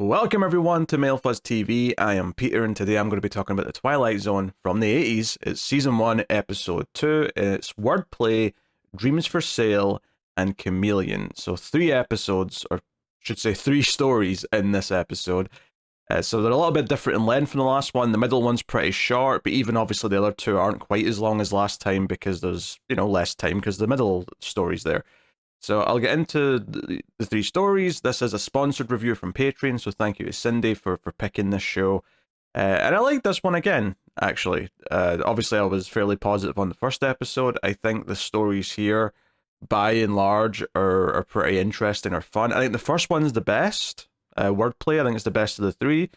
Welcome everyone to MailFuzz TV. I am Peter and today I'm going to be talking about the Twilight Zone from the 80s. It's Season 1, Episode 2. It's Wordplay, Dreams for Sale, and Chameleon. So 3 episodes, or should say 3 stories in this episode. So they're a little bit different in length from the last one. The middle one's pretty short, but even obviously the other 2 aren't quite as long as last time because there's, less time because the middle story's there. So I'll get into the 3 stories. This is a sponsored review from Patreon, so thank you to Cindy for picking this show. And I like this one again, actually. Obviously, I was fairly positive on the first episode. I think the stories here, by and large, are pretty interesting or fun. I think the first one's the best. Wordplay, I think it's the best of the 3.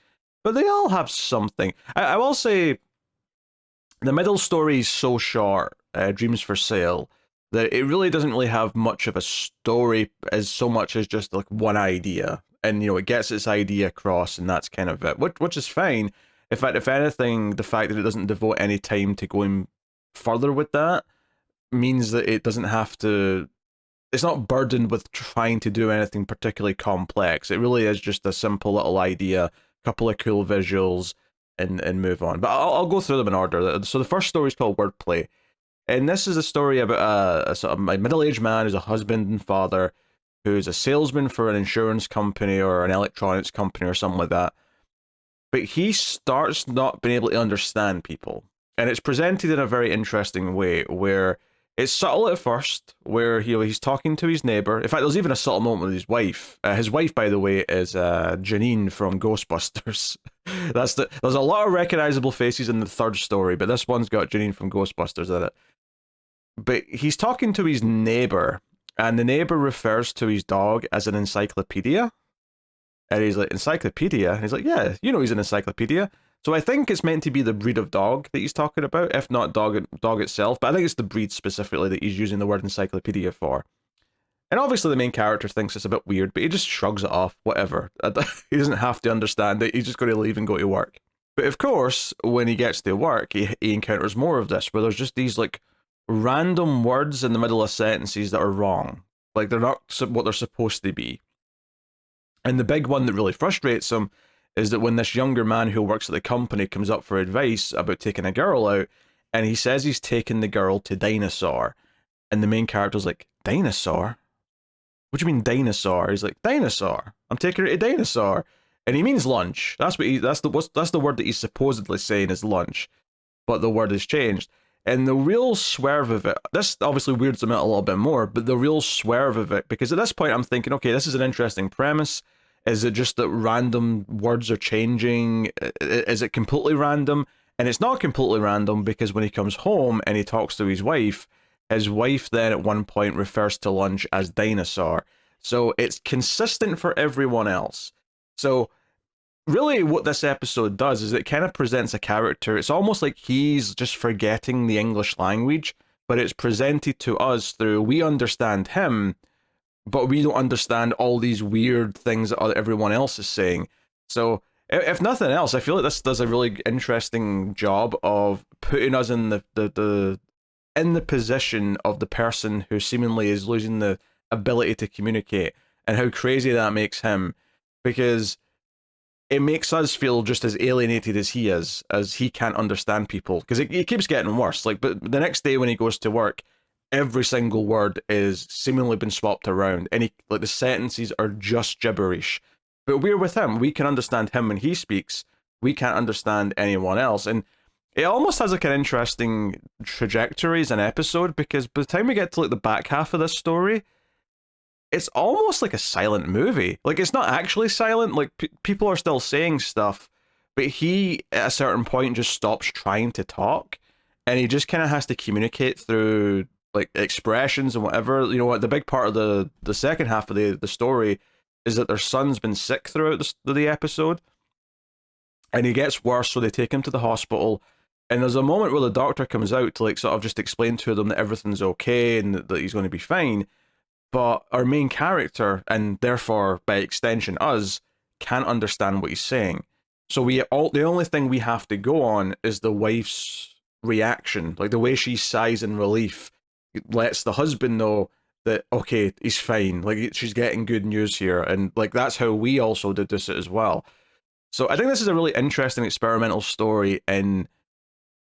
But they all have something. I will say, the middle story is so short, Dreams for Sale, that it really doesn't really have much of a story as so much as just like one idea, and it gets its idea across, and that's kind of it, which is fine. In fact, if anything, the fact that it doesn't devote any time to going further with that means that it doesn't have to. It's not burdened with trying to do anything particularly complex. It really is just a simple little idea, couple of cool visuals, and move on. But I'll go through them in order. So the first story is called Wordplay. And this is a story about a sort of a middle-aged man who's a husband and father who's a salesman for an insurance company or an electronics company or something like that. But he starts not being able to understand people. And it's presented in a very interesting way where it's subtle at first, where he's talking to his neighbor. In fact, there's even a subtle moment with his wife. His wife, by the way, is Janine from Ghostbusters. There's a lot of recognizable faces in the third story, but this one's got Janine from Ghostbusters in it. But he's talking to his neighbor, and the neighbor refers to his dog as an encyclopedia. And he's like, encyclopedia? And he's like, yeah, he's an encyclopedia. So I think it's meant to be the breed of dog that he's talking about, if not dog itself. But I think it's the breed specifically that he's using the word encyclopedia for. And obviously the main character thinks it's a bit weird, but he just shrugs it off, whatever. He doesn't have to understand it, he's just going to leave and go to work. But of course, when he gets to work, he encounters more of this, where there's just these, like, random words in the middle of sentences that are wrong. Like, they're not what they're supposed to be. And the big one that really frustrates him is that when this younger man who works at the company comes up for advice about taking a girl out, and he says he's taking the girl to DINOSAUR, and the main character's like, DINOSAUR? What do you mean DINOSAUR? He's like, DINOSAUR. I'm taking her to DINOSAUR. And he means lunch. That's the word that he's supposedly saying is lunch. But the word has changed. And the real swerve of it, this obviously weirds him out a little bit more, but the real swerve of it, because at this point I'm thinking, okay, this is an interesting premise. Is it just that random words are changing? Is it completely random? And it's not completely random, because when he comes home and he talks to his wife then at one point refers to lunch as dinosaur. So it's consistent for everyone else. So really what this episode does is it kind of presents a character. It's almost like he's just forgetting the English language, but it's presented to us through, we understand him, but we don't understand all these weird things that everyone else is saying. So if nothing else, I feel like this does a really interesting job of putting us in the position of the person who seemingly is losing the ability to communicate, and how crazy that makes him, because it makes us feel just as alienated as he is, as he can't understand people, because it keeps getting worse. Like, but the next day when he goes to work, every single word is seemingly been swapped around, and the sentences are just gibberish. But we're with him, we can understand him when he speaks, we can't understand anyone else. And it almost has like an interesting trajectory as an episode, because by the time we get to like the back half of this story, it's almost like a silent movie. Like, it's not actually silent, like people are still saying stuff, but he at a certain point just stops trying to talk, and he just kind of has to communicate through like expressions and whatever. What the big part of the second half of the story is that their son's been sick throughout the episode, and he gets worse, so they take him to the hospital. And there's a moment where the doctor comes out to like sort of just explain to them that everything's okay and that he's going to be fine. But our main character, and therefore by extension us, can't understand what he's saying. So the only thing we have to go on is the wife's reaction, like the way she sighs in relief. It lets the husband know that, okay, he's fine. Like, she's getting good news here. And, like, that's how we also deduce it as well. So I think this is a really interesting experimental story in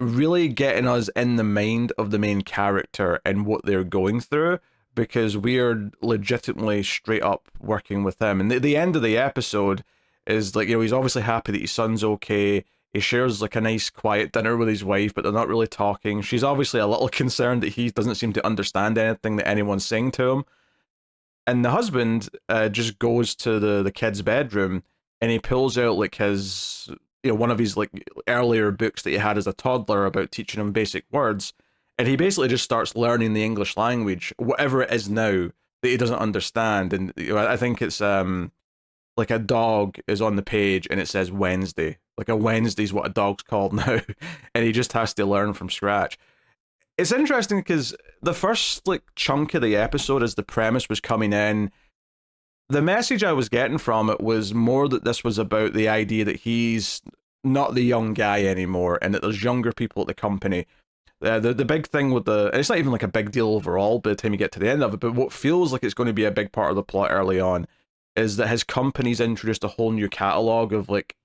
really getting us in the mind of the main character and what they're going through, because we are legitimately straight up working with him. And the end of the episode is like, he's obviously happy that his son's okay. He shares like a nice quiet dinner with his wife, but they're not really talking. She's obviously a little concerned that he doesn't seem to understand anything that anyone's saying to him. And the husband just goes to the kid's bedroom, and he pulls out like his, one of his like earlier books that he had as a toddler about teaching him basic words, and he basically just starts learning the English language, whatever it is now that he doesn't understand. And I think it's like a dog is on the page and it says Wednesday, like a Wednesday's what a dog's called now, and he just has to learn from scratch. It's interesting because the first like chunk of the episode, as the premise was coming in, the message I was getting from it was more that this was about the idea that he's not the young guy anymore, and that there's younger people at the company. The big thing with and it's not even like a big deal overall by the time you get to the end of it, but what feels like it's going to be a big part of the plot early on is that his company's introduced a whole new catalog of like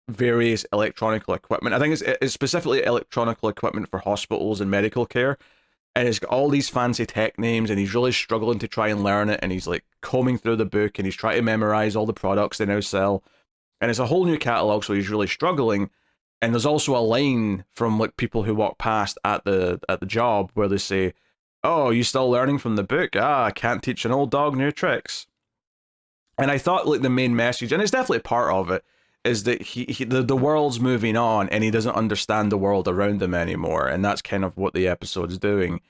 various electronic equipment. I think it's specifically electronic equipment for hospitals and medical care. And it's got all these fancy tech names, and he's really struggling to try and learn it. And he's like combing through the book, and he's trying to memorize all the products they now sell. And it's a whole new catalog, so he's really struggling. And there's also a line from like people who walk past at the job where they say, "Oh, you still learning from the book? Ah, I can't teach an old dog new tricks." And I thought like the main message, and it's definitely part of it, is that the world's moving on, and he doesn't understand the world around him anymore, and that's kind of what the episode's doing.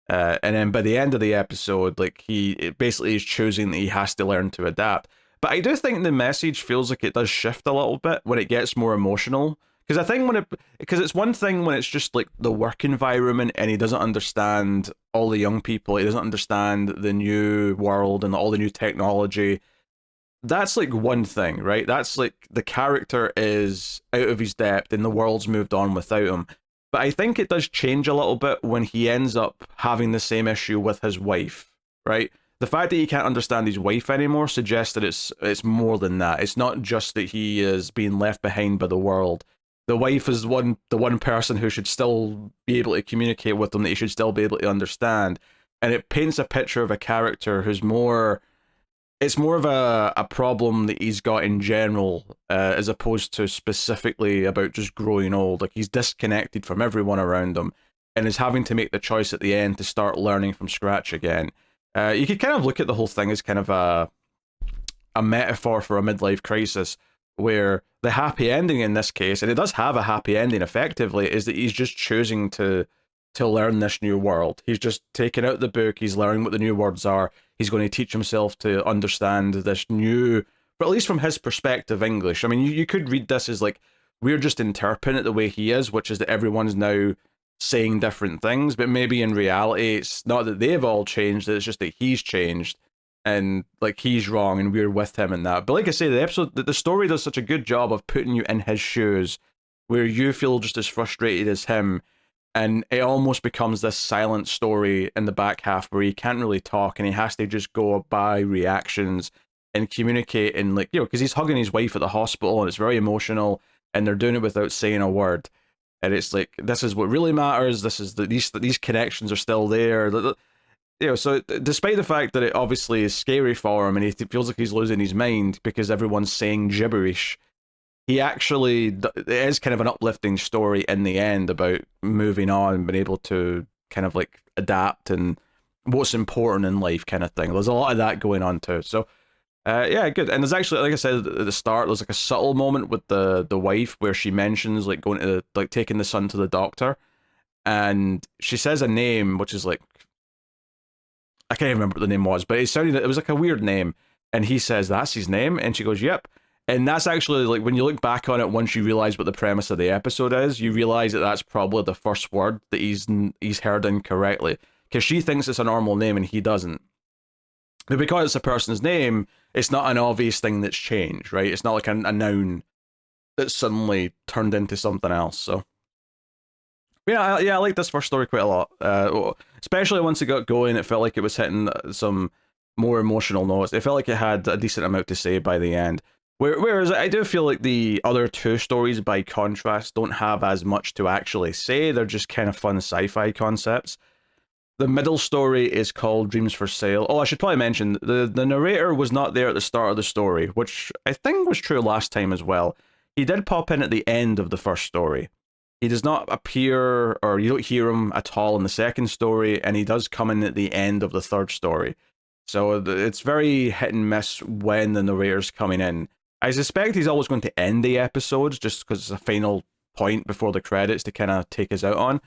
And then by the end of the episode, like it basically is choosing that he has to learn to adapt. But I do think the message feels like it does shift a little bit when it gets more emotional. Because I think because it's one thing when it's just like the work environment and he doesn't understand all the young people, he doesn't understand the new world and all the new technology. That's like one thing, right? That's like the character is out of his depth and the world's moved on without him. But I think it does change a little bit when he ends up having the same issue with his wife, right? The fact that he can't understand his wife anymore suggests that it's more than that. It's not just that he is being left behind by the world. The wife is the one person who should still be able to communicate with him, that he should still be able to understand. And it paints a picture of a character who's it's more of a problem that he's got in general, as opposed to specifically about just growing old. Like, he's disconnected from everyone around him and is having to make the choice at the end to start learning from scratch again. You could kind of look at the whole thing as kind of a metaphor for a midlife crisis, where the happy ending in this case, and it does have a happy ending effectively, is that he's just choosing to learn this new world. He's just taking out the book, he's learning what the new words are, he's going to teach himself to understand this new, but at least from his perspective, English. I mean, you could read this as like, we're just interpreting it the way he is, which is that everyone's now saying different things, but maybe in reality, it's not that they've all changed, it's just that he's changed, and like he's wrong and we're with him in that. But like I say, the story does such a good job of putting you in his shoes, where you feel just as frustrated as him, and it almost becomes this silent story in the back half where he can't really talk and he has to just go by reactions and communicate, and like, because he's hugging his wife at the hospital and it's very emotional, and they're doing it without saying a word, and it's like, this is what really matters, this is these connections are still there. So despite the fact that it obviously is scary for him and he feels like he's losing his mind because everyone's saying gibberish, he actually, it is kind of an uplifting story in the end about moving on and being able to kind of like adapt and what's important in life kind of thing. There's a lot of that going on too. So yeah, good. And there's actually, like I said at the start, there's like a subtle moment with the wife where she mentions like going to, like, taking the son to the doctor, and she says a name which is like, I can't even remember what the name was, but it was like a weird name, and he says that's his name, and she goes, yep. And that's actually, like, when you look back on it, once you realize what the premise of the episode is, you realize that that's probably the first word that he's heard incorrectly, because she thinks it's a normal name and he doesn't. But because it's a person's name, it's not an obvious thing that's changed, right? It's not like a noun that's suddenly turned into something else. So Yeah, I liked this first story quite a lot. Especially once it got going, it felt like it was hitting some more emotional notes. It felt like it had a decent amount to say by the end. Whereas I do feel like the other two stories, by contrast, don't have as much to actually say. They're just kind of fun sci-fi concepts. The middle story is called Dreams for Sale. Oh, I should probably mention the narrator was not there at the start of the story, which I think was true last time as well. He did pop in at the end of the first story. He does not appear, or you don't hear him at all in the second story, and he does come in at the end of the third story. So it's very hit and miss when the narrator's coming in. I suspect he's always going to end the episodes just because it's a final point before the credits to kind of take us out on.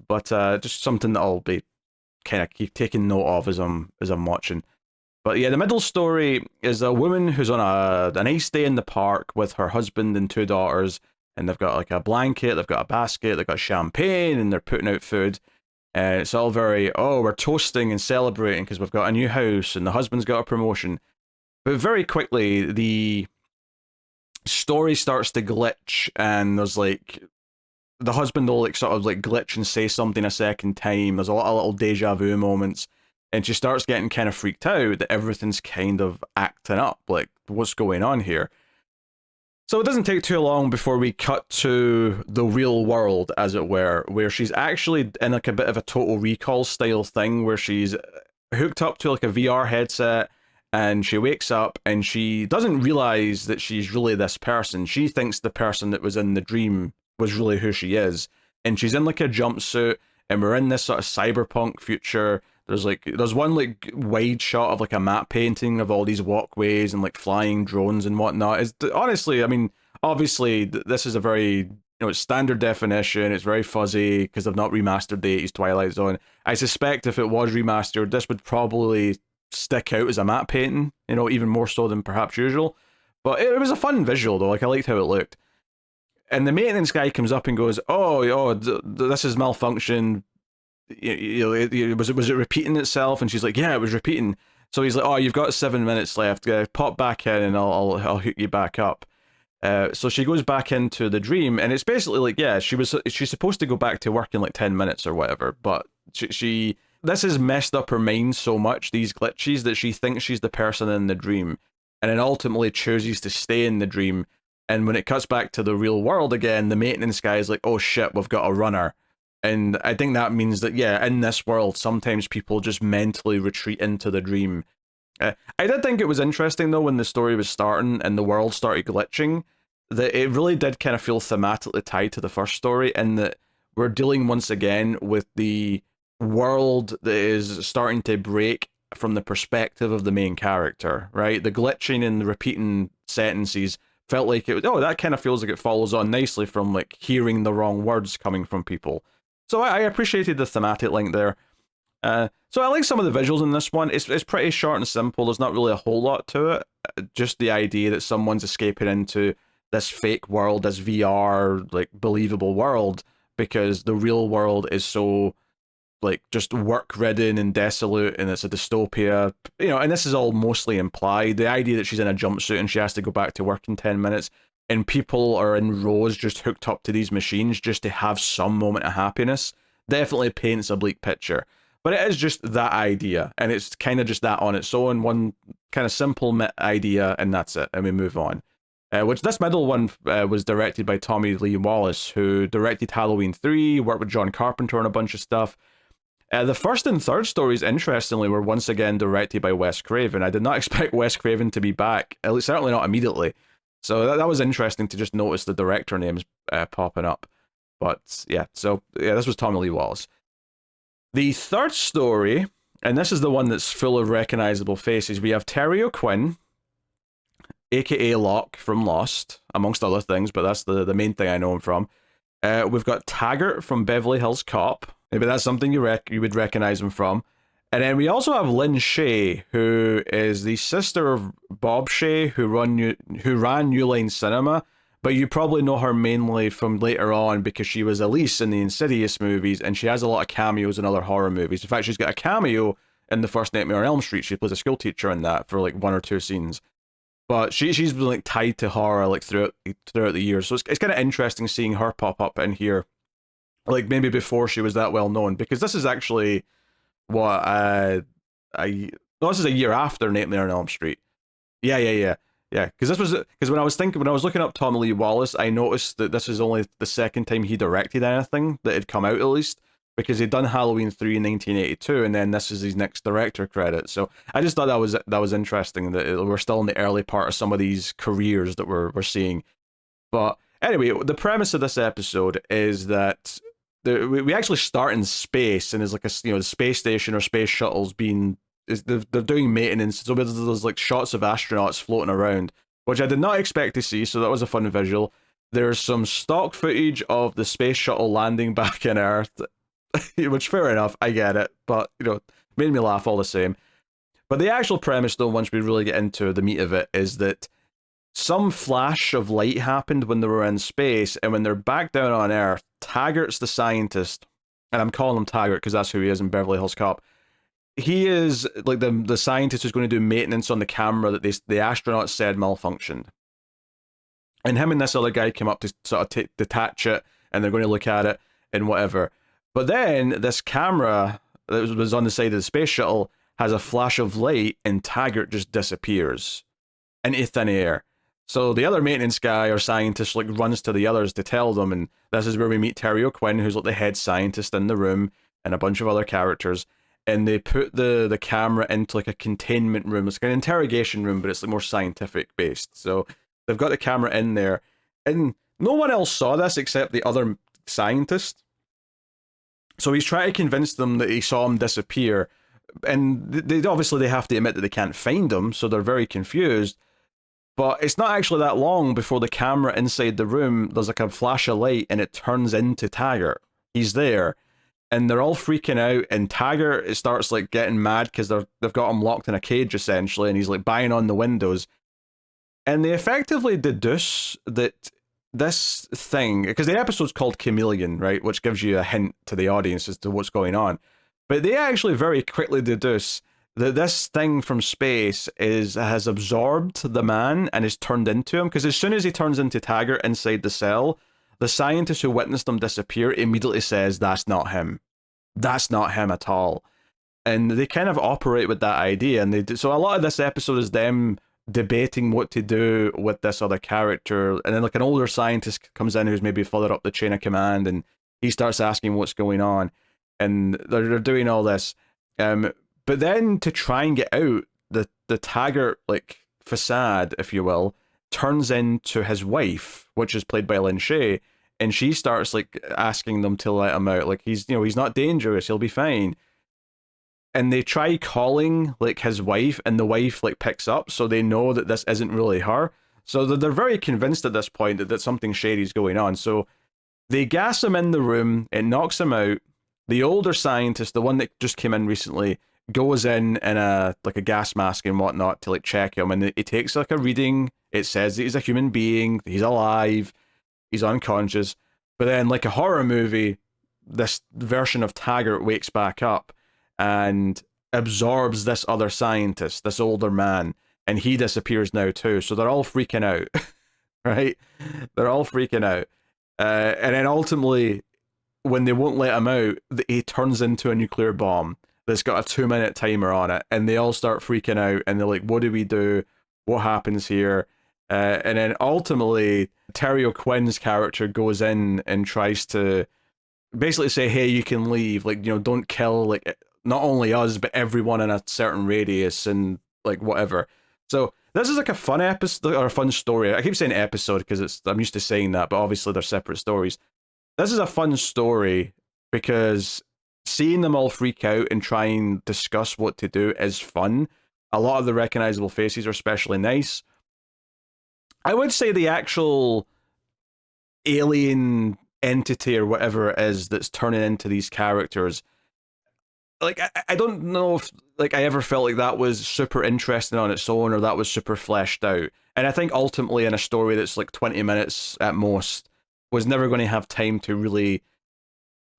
But just something that I'll be kind of keep taking note of as I'm watching. But yeah, the middle story is a woman who's on a nice day in the park with her husband and two daughters, and they've got like a blanket, they've got a basket, they've got champagne, and they're putting out food. It's all very, oh, we're toasting and celebrating because we've got a new house and the husband's got a promotion. But very quickly, the story starts to glitch, and there's like the husband will like sort of like glitch and say something a second time. There's a lot of little deja vu moments, and she starts getting kind of freaked out that everything's kind of acting up. Like, what's going on here? So it doesn't take too long before we cut to the real world, as it were, where she's actually in like a bit of a Total Recall style thing, where she's hooked up to like a VR headset, and she wakes up and she doesn't realize that she's really this person. She thinks the person that was in the dream was really who she is, and she's in like a jumpsuit, and we're in this sort of cyberpunk future. There's one like wide shot of like a map painting of all these walkways and like flying drones and whatnot. Is honestly, I mean, obviously this is a very it's standard definition. It's very fuzzy because they've not remastered the 80s Twilight Zone. I suspect if it was remastered, this would probably stick out as a map painting. Even more so than perhaps usual. But it was a fun visual though. Like I liked how it looked. And the maintenance guy comes up and goes, "Oh, this is malfunction. Was it repeating itself?" And she's like, "Yeah, it was repeating." So he's like, "Oh, you've got 7 minutes left. Pop back in, and I'll hook you back up." So she goes back into the dream, and it's basically like, yeah, she's supposed to go back to work in like 10 minutes or whatever, but she this has messed up her mind so much, these glitches, that she thinks she's the person in the dream, and then ultimately chooses to stay in the dream. And when it cuts back to the real world again, the maintenance guy is like, "Oh shit, we've got a runner." And I think that means that, yeah, in this world, sometimes people just mentally retreat into the dream. I did think it was interesting, though, when the story was starting and the world started glitching, that it really did kind of feel thematically tied to the first story, and that we're dealing once again with the world that is starting to break from the perspective of the main character, right? The glitching and the repeating sentences felt like that kind of feels like it follows on nicely from like hearing the wrong words coming from people. So I appreciated the thematic link there. So I like some of the visuals in this one. It's pretty short and simple. There's not really a whole lot to it. Just the idea that someone's escaping into this fake world, this VR, like, believable world, because the real world is so, like, just work-ridden and desolate, and it's a dystopia. And this is all mostly implied. The idea that she's in a jumpsuit and she has to go back to work in 10 minutes, and people are in rows just hooked up to these machines just to have some moment of happiness, definitely paints a bleak picture. But it is just that idea, and it's kind of just that on its own, one kind of simple idea, and that's it, and we move on. Which this middle one was directed by Tommy Lee Wallace, who directed Halloween 3, worked with John Carpenter on a bunch of stuff. The first and third stories, interestingly, were once again directed by Wes Craven. I did not expect Wes Craven to be back, at least certainly not immediately. So that was interesting to just notice the director names popping up. But yeah, this was Tommy Lee Wallace. The third story, and this is the one that's full of recognizable faces, we have Terry O'Quinn, aka Locke from Lost, amongst other things, but that's the main thing I know him from. We've got Taggart from Beverly Hills Cop. Maybe that's something you would recognize him from. And then we also have Lynn Shay, who is the sister of Bob Shay, who ran New Line Cinema, but you probably know her mainly from later on because she was Elise in the Insidious movies, and she has a lot of cameos in other horror movies. In fact, she's got a cameo in the first Nightmare on Elm Street. She plays a school teacher in that for like 1 or 2 scenes. But she's been like tied to horror like throughout the years, so it's kind of interesting seeing her pop up in here like maybe before she was that well known, because this is actually what I no, this is a year after Nightmare on Elm Street. Yeah. Because this was because when I was looking up Tommy Lee Wallace, I noticed that this is only the second time he directed anything that had come out at least. Because he'd done Halloween 3 in 1982, and then this is his next director credit. So I just thought that was interesting that we're still in the early part of some of these careers that we're seeing. But anyway, the premise of this episode is that we actually start in space, and there's like the space station or space shuttles they're doing maintenance. So there's like shots of astronauts floating around, which I did not expect to see. So that was a fun visual. There's some stock footage of the space shuttle landing back in Earth, which fair enough, I get it, but made me laugh all the same. But the actual premise, though, once we really get into the meat of it, is that some flash of light happened when they were in space, and when they're back down on Earth, Taggart's the scientist, and I'm calling him Taggart because that's who he is in Beverly Hills Cop. He is like the scientist who's going to do maintenance on the camera that the astronauts said malfunctioned. And him and this other guy came up to sort of detach it, and they're going to look at it and whatever. But then this camera that was on the side of the space shuttle has a flash of light, and Taggart just disappears into thin air. So the other maintenance guy or scientist like runs to the others to tell them, and this is where we meet Terry O'Quinn, who's like the head scientist in the room, and a bunch of other characters. And they put the camera into like a containment room. It's like an interrogation room, but it's like more scientific based. So they've got the camera in there, and no one else saw this except the other scientist. So he's trying to convince them that he saw him disappear, and they obviously have to admit that they can't find him, so they're very confused. But it's not actually that long before the camera inside the room, there's like a flash of light, and it turns into Taggart. He's there, and they're all freaking out, and Taggart starts like getting mad because they've got him locked in a cage essentially, and he's like banging on the windows, and they effectively deduce that this thing, because the episode's called Chameleon, right, which gives you a hint to the audience as to what's going on, but they actually very quickly deduce that this thing from space has absorbed the man and is turned into him, because as soon as he turns into Taggart inside the cell, the scientist who witnessed him disappear immediately says, that's not him. That's not him at all. And they kind of operate with that idea, and so a lot of this episode is them debating what to do with this other character, and then like an older scientist comes in who's maybe further up the chain of command, and he starts asking what's going on, and they're doing all this, but then to try and get out, the Taggart like facade, if you will, turns into his wife, which is played by Lynn Shay, and she starts like asking them to let him out, like he's not dangerous, he'll be fine. And they try calling like his wife, and the wife like picks up, so they know that this isn't really her. So they're very convinced at this point that something shady's going on. So they gas him in the room, it knocks him out. The older scientist, the one that just came in recently, goes in a gas mask and whatnot to like check him, and it takes like a reading. It says that he's a human being, he's alive, he's unconscious. But then, like a horror movie, this version of Taggart wakes back up and absorbs this other scientist, this older man, and he disappears now too. So they're all freaking out, right? They're all freaking out. And then ultimately, when they won't let him out, he turns into a nuclear bomb that's got a 2-minute timer on it, and they all start freaking out, and they're like, what do we do? What happens here? And then ultimately, Terry O'Quinn's character goes in and tries to basically say, hey, you can leave, like, don't kill, like, not only us, but everyone in a certain radius, and like whatever. So this is like a fun episode, or a fun story. I keep saying episode because I'm used to saying that, but obviously they're separate stories. This is a fun story because seeing them all freak out and try and discuss what to do is fun. A lot of the recognizable faces are especially nice. I would say the actual alien entity or whatever it is that's turning into these characters, like, I don't know if like I ever felt like that was super interesting on its own, or that was super fleshed out. And I think ultimately in a story that's like 20 minutes at most, was never going to have time to really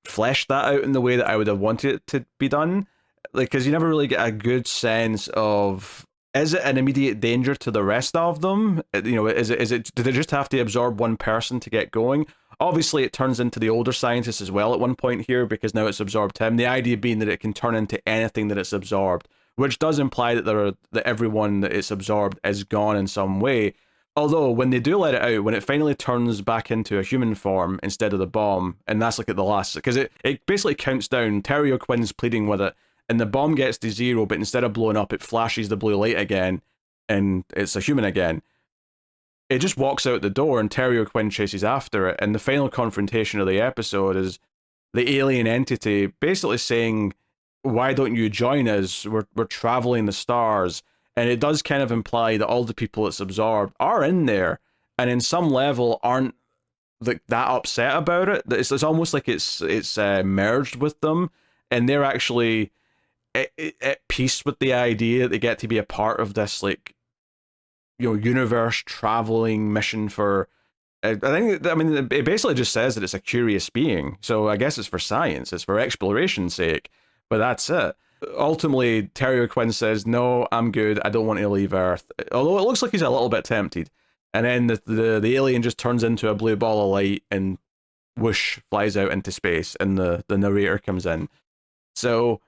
flesh that out in the way that I would have wanted it to be done. Like, because you never really get a good sense of, is it an immediate danger to the rest of them? Is it, do they just have to absorb one person to get going? Obviously, it turns into the older scientist as well at one point here, because now it's absorbed him. The idea being that it can turn into anything that it's absorbed, which does imply that everyone that it's absorbed is gone in some way. Although, when they do let it out, when it finally turns back into a human form instead of the bomb, and that's like at the last, because it basically counts down, Terry O'Quinn's pleading with it, and the bomb gets to 0, but instead of blowing up, it flashes the blue light again, and it's a human again. It just walks out the door, and Terry O'Quinn chases after it, and the final confrontation of the episode is the alien entity basically saying, why don't you join us? We're traveling the stars. And it does kind of imply that all the people it's absorbed are in there, and in some level aren't like that upset about it. It's almost like it's merged with them, and they're actually at peace with the idea that they get to be a part of this, like, you know, universe traveling mission for. I mean, it basically just says that it's a curious being. So I guess it's for science, it's for exploration's sake, but that's it. Ultimately, Terry O'Quinn says, no, I'm good, I don't want to leave Earth. Although it looks like he's a little bit tempted. And then the alien just turns into a blue ball of light and whoosh, flies out into space, and the narrator comes in. So,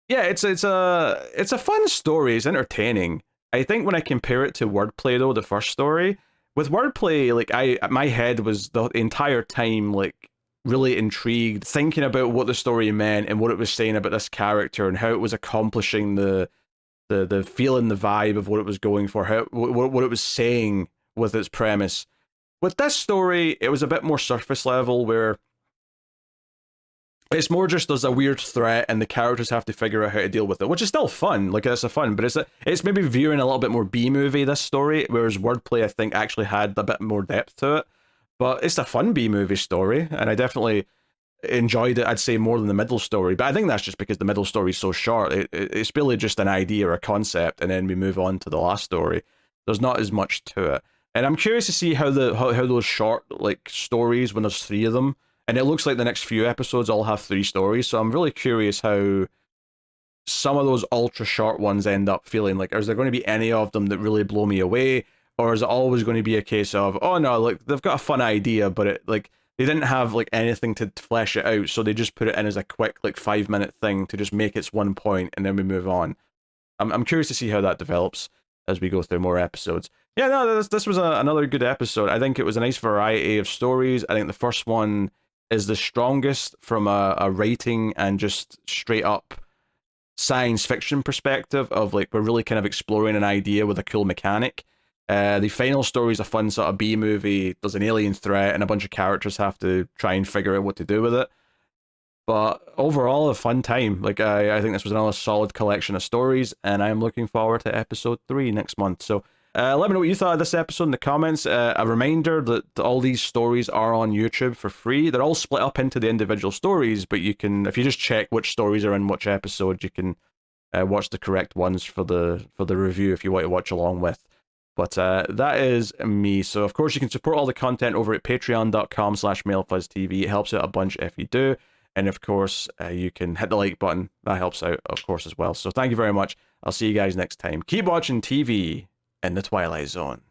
yeah, it's a fun story, it's entertaining. I think when I compare it to Wordplay, though, the first story, with Wordplay, like, my head was the entire time, like, really intrigued, thinking about what the story meant and what it was saying about this character and how it was accomplishing the feeling, the vibe of what it was going for, how what it was saying with its premise. With this story, it was a bit more surface level, where it's more just there's a weird threat and the characters have to figure out how to deal with it, which is still fun. Like, it's a fun, but it's maybe viewing a little bit more B-movie, this story, whereas Wordplay, I think, actually had a bit more depth to it. But it's a fun B-movie story, and I definitely enjoyed it, I'd say, more than the middle story. But I think that's just because the middle story is so short. It's really just an idea or a concept, and then we move on to the last story. There's not as much to it. And I'm curious to see how those short, like, stories, when there's 3 of them, and it looks like the next few episodes all have 3 stories, so I'm really curious how some of those ultra short ones end up feeling. Like, is there going to be any of them that really blow me away? Or is it always going to be a case of, oh no, like, they've got a fun idea, but it, like, they didn't have, like, anything to flesh it out, so they just put it in as a quick, like, 5-minute thing to just make its one point, and then we move on. I'm curious to see how that develops as we go through more episodes. Yeah, no, this was another good episode. I think it was a nice variety of stories. I think the first one is the strongest from a writing and just straight up science fiction perspective of, like, we're really kind of exploring an idea with a cool mechanic. The final story is a fun sort of B-movie. There's an alien threat and a bunch of characters have to try and figure out what to do with it. But overall, a fun time. Like, I think this was another solid collection of stories, and I'm looking forward to episode 3 next month. So let me know what you thought of this episode in the comments. A reminder that all these stories are on YouTube for free. They're all split up into the individual stories, but you can, if you just check which stories are in which episode, you can watch the correct ones for the review if you want to watch along with. But that is me. So, of course, you can support all the content over at patreon.com/MailFuzzTV. It helps out a bunch if you do. And, of course, you can hit the like button. That helps out, of course, as well. So, thank you very much. I'll see you guys next time. Keep watching TV in the Twilight Zone.